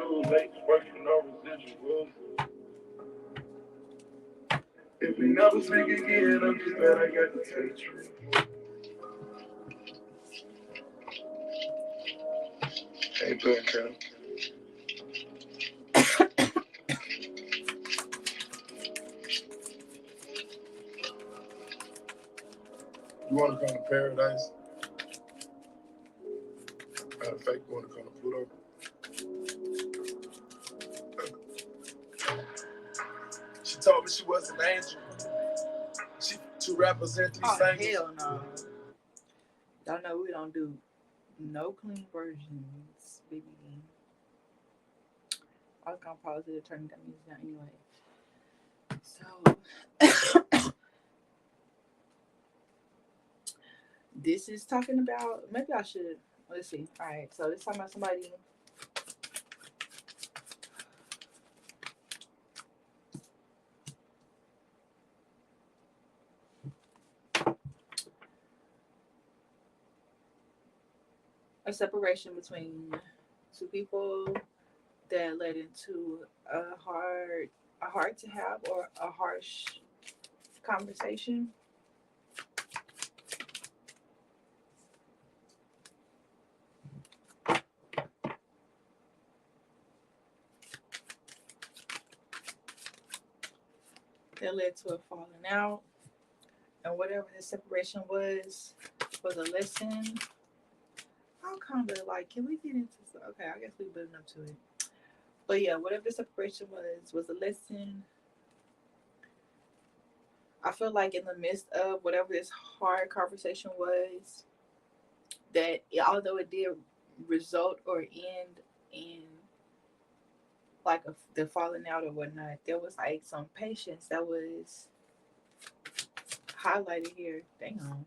too late, working no residuals. If we never speak again, I'm just glad I got to tell the truth. Ain't good, Kel. You want to come to paradise? Matter of fact, you want to come to Pluto? She told me she was an angel. She to represent three saints. Hell no. Y'all know we don't do no clean versions, baby. I was gonna pause it to turn that music down anyway. So this is talking about, maybe I should, let's see. All right, so this talking about somebody. A separation between two people that led into a hard to have or a harsh conversation. That led to a falling out, and whatever the separation was a lesson. I'm kind of like, can we get into? Okay, I guess we're building up to it. But yeah, whatever the separation was a lesson. I feel like in the midst of whatever this hard conversation was, that although it did result or end in like the falling out or whatnot, there was like some patience that was highlighted here. Damn,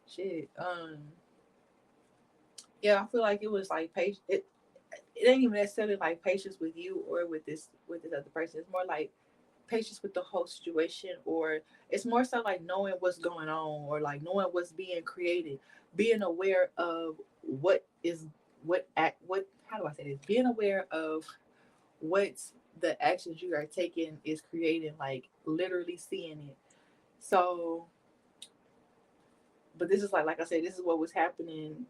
shit. Yeah, I feel like it was like patience. It ain't even necessarily like patience with you or with this other person. It's more like patience with the whole situation, or it's more so like knowing what's going on, or like knowing what's being created, being aware of what is what how do I say this, being aware of what the actions you are taking is creating, like literally seeing it. So but this is like I said, this is what was happening.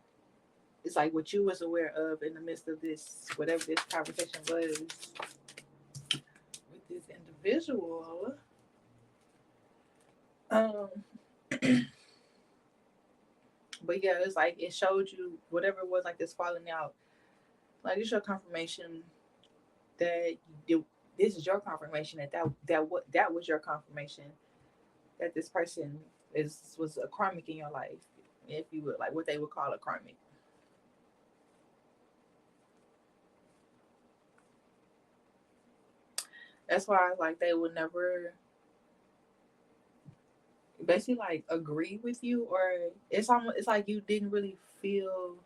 It's like what you was aware of in the midst of this, whatever this conversation was with this individual. um But yeah, it's like it showed you whatever it was, like this falling out. Like it's your confirmation that this is your confirmation that was your confirmation that this person was a karmic in your life, if you would, like what they would call a karmic. That's why like they would never basically like agree with you, or it's like you didn't really feel.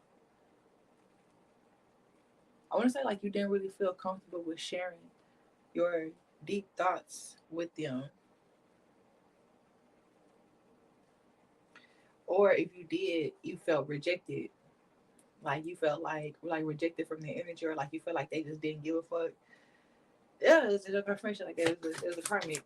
I want to say like you didn't really feel comfortable with sharing your deep thoughts with them, or if you did, you felt rejected. Like you felt like rejected from their energy, or like you felt like they just didn't give a fuck. Yeah, it's a confirmation like that. It was a karmic.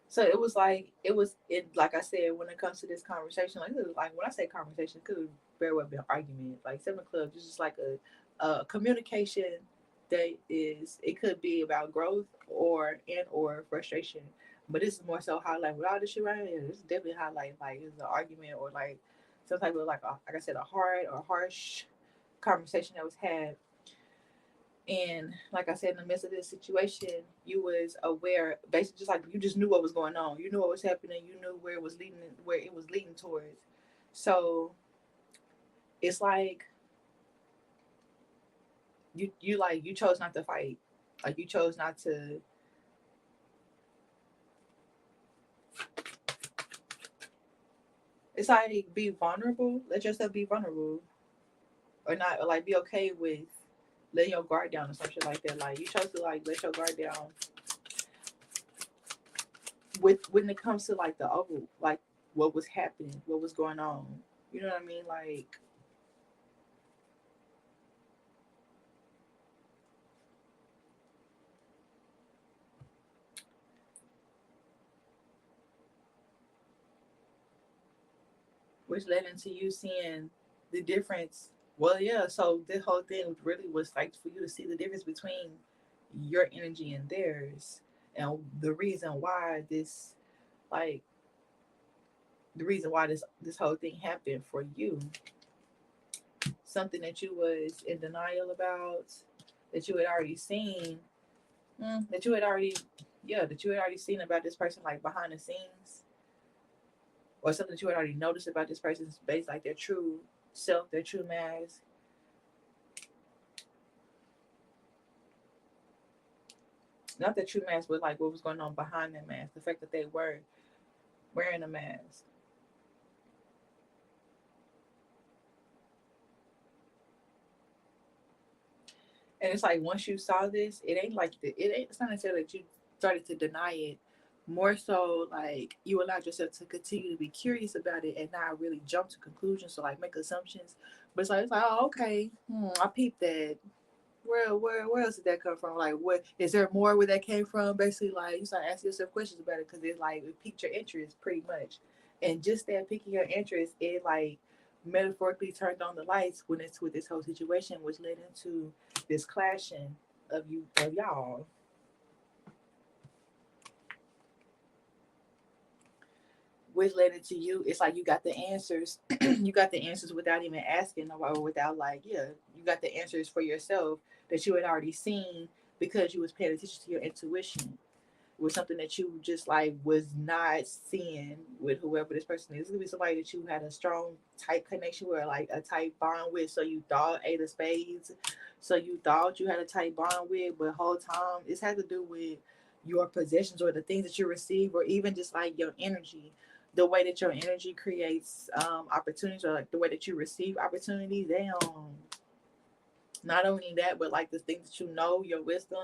So it was it like I said, when it comes to this conversation, like like when I say conversation, it could very well be an argument. Like Seven Clubs is just like a communication that is, it could be about growth or frustration. But this is more so highlight with all this shit right here. This is definitely highlight like it's an argument, or like some type of like I said, a hard or harsh conversation that was had. And like I said, in the midst of this situation, you was aware, basically, just like you just knew what was going on. You knew what was happening. You knew where it was leading towards. So it's like you chose not to fight, like you chose not to. It's like be vulnerable. Let yourself be vulnerable, or not, or like be okay with letting your guard down or some shit like that. Like you chose to like let your guard down, with when it comes to like the over, like what was happening, what was going on. You know what I mean? Like, which led into you seeing the difference. Well, yeah. So this whole thing really was like for you to see the difference between your energy and theirs, and the reason why this, like, the reason why this whole thing happened for you. Something that you was in denial about, that you had already seen, that you had already, yeah, that you had already seen about this person, like behind the scenes, or something that you had already noticed about this person's base, like their true self, their true mask. Not the true mask, but like what was going on behind that mask. The fact that they were wearing a mask. And it's like once you saw this, it ain't like it ain't. It's not necessarily that you started to deny it. More so, like you allowed yourself to continue to be curious about it and not really jump to conclusions or like make assumptions. But it's like oh okay, I peeped that. Where else did that come from? Like, what is there more where that came from? Basically, like you start asking yourself questions about it because it's like it piqued your interest pretty much, and just that piquing your interest, it like metaphorically turned on the lights when it's with this whole situation, which led into this clashing of y'all, which led into you. It's like you got the answers, you got the answers without even asking or without like yeah, you got the answers for yourself that you had already seen because you was paying attention to your intuition. Was something that you just like was not seeing with whoever this person is. It's gonna be somebody that you had a strong tight connection with, like a tight bond with. So you thought eight of spades. So you thought you had a tight bond with, but the whole time it's had to do with your possessions or the things that you receive, or even just like your energy. The way that your energy creates opportunities, or like the way that you receive opportunities, they not only that, but like the things that you know, your wisdom,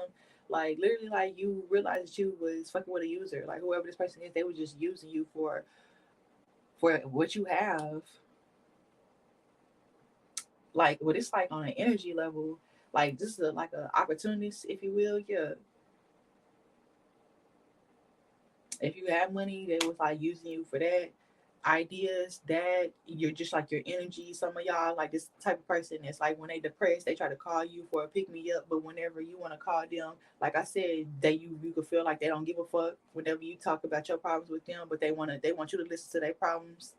like literally, like you realize that you was fucking with a user, like whoever this person is, they were just using you for what you have. Like what it's like on an energy level, like this is like a opportunist, if you will. Yeah, if you have money, they was like using you for that. Ideas that you're just like your energy. Some of y'all like this type of person that's like when they depressed, they try to call you for a pick me up, but whenever you want to call them, like I said, you could feel like they don't give a fuck whenever you talk about your problems with them, but they want you to listen to their problems.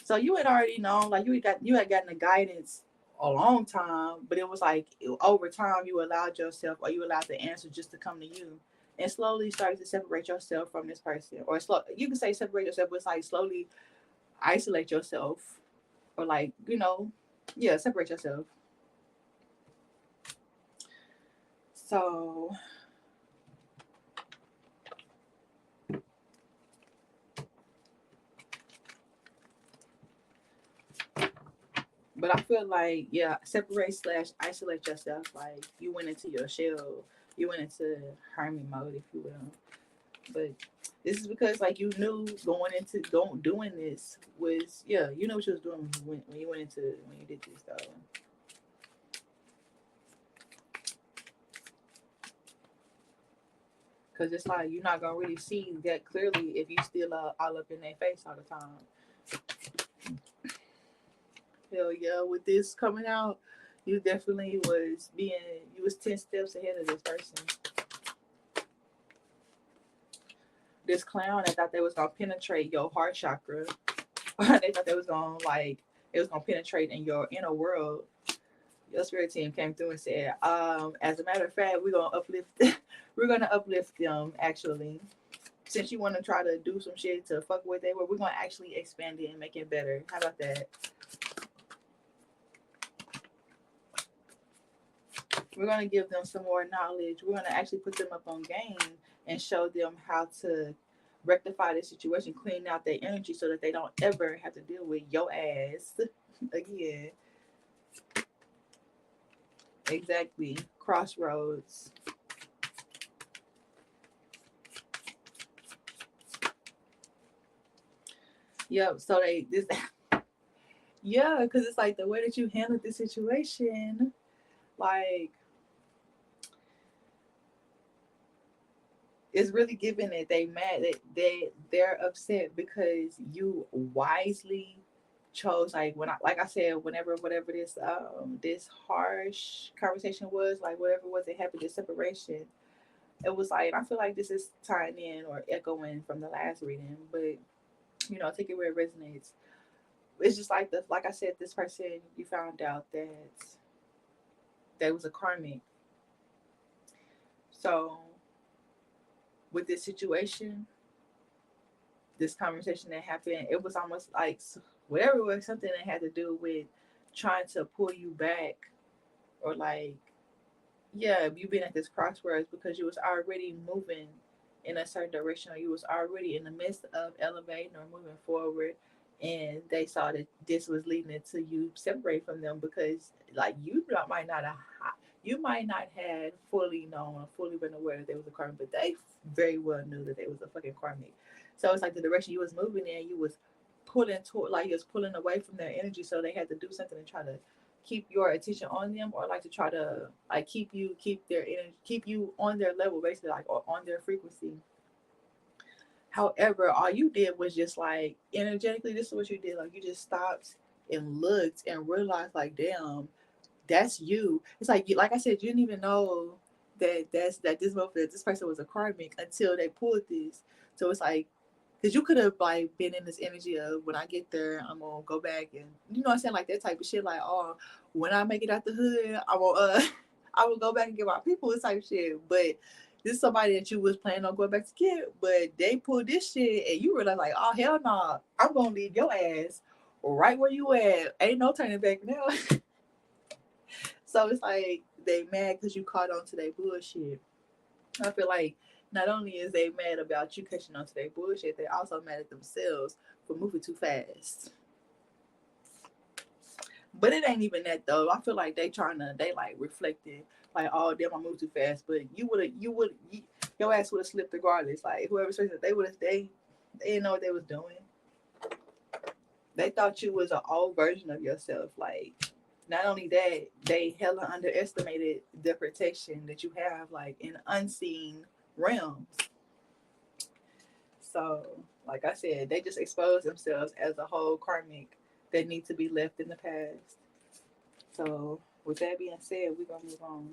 So you had already known, like you had gotten the guidance a long time, but it was like over time you allowed yourself, or you allowed the answer just to come to you, and slowly started to separate yourself from this person, or slow. You can say separate yourself, but it's like slowly isolate yourself, or like yeah, separate yourself. So, but I feel like yeah, separate slash isolate yourself. Like you went into your shell, you went into hermit mode, if you will. But this is because like you knew going into doing this was yeah, you know what you was doing when you went into when you did this though. Cause it's like you're not gonna really see that clearly if you still all up in their face all the time. Hell yeah, with this coming out, you definitely was you was 10 steps ahead of this person. This clown that thought they was gonna penetrate your heart chakra. They thought they was gonna like it was gonna penetrate in your inner world. Your spirit team came through and said, as a matter of fact, we're gonna uplift them actually. Since you wanna try to do some shit to fuck with they were, we're gonna actually expand it and make it better. How about that? We're gonna give them some more knowledge. We're gonna actually put them up on game and show them how to rectify the situation, clean out their energy so that they don't ever have to deal with your ass again. Exactly. Crossroads. Yep. So they this yeah, because it's like the way that you handled the situation, like it's really giving it they mad that they're upset because you wisely chose like when I like I said whenever whatever this harsh conversation was like whatever was it happened this separation it was like I feel like this is tying in or echoing from the last reading but take it where it resonates. It's just like the like I said this person you found out that there was a karmic. So with this situation, this conversation that happened, it was almost like whatever it was, something that had to do with trying to pull you back or like, yeah, you been at this crossroads because you was already moving in a certain direction or you was already in the midst of elevating or moving forward and they saw that this was leading it to you separate from them because like might not have you might not had fully known or fully been aware that they was a karmic, but they very well knew that they was a fucking karmic. So it's like the direction you was moving in, you was pulling toward like you was pulling away from their energy, so they had to do something to try to keep your attention on them or like to try to like keep their energy keep you on their level basically like or on their frequency. However, all you did was just like energetically this is what you did, like you just stopped and looked and realized like damn that's you. It's like I said, you didn't even know that this person was a karmic until they pulled this. So it's like, because you could have like been in this energy of when I get there, I'm gonna go back and you know what I'm saying, like that type of shit. Like, oh, when I make it out the hood, I will I will go back and get my people type shit. But this is somebody that you was planning on going back to get, but they pulled this shit and you realize like, oh hell no, nah, I'm gonna leave your ass right where you at. Ain't no turning back now. So it's like they mad because you caught on to their bullshit. I feel like not only is they mad about you catching on to their bullshit, they also mad at themselves for moving too fast. But it ain't even that though. I feel like they like reflecting like, oh damn, I moved too fast. But your ass would have slipped regardless. Like whoever says that they didn't know what they was doing. They thought you was an old version of yourself. Like not only that, they hella underestimated the protection that you have, like in unseen realms. So, like I said, they just expose themselves as a whole karmic that need to be left in the past. So, with that being said, we're gonna move on.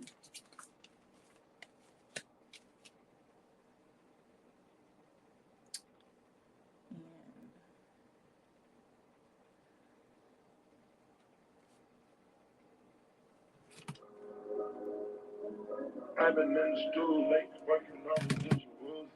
And I've been in the stool late working on this wood.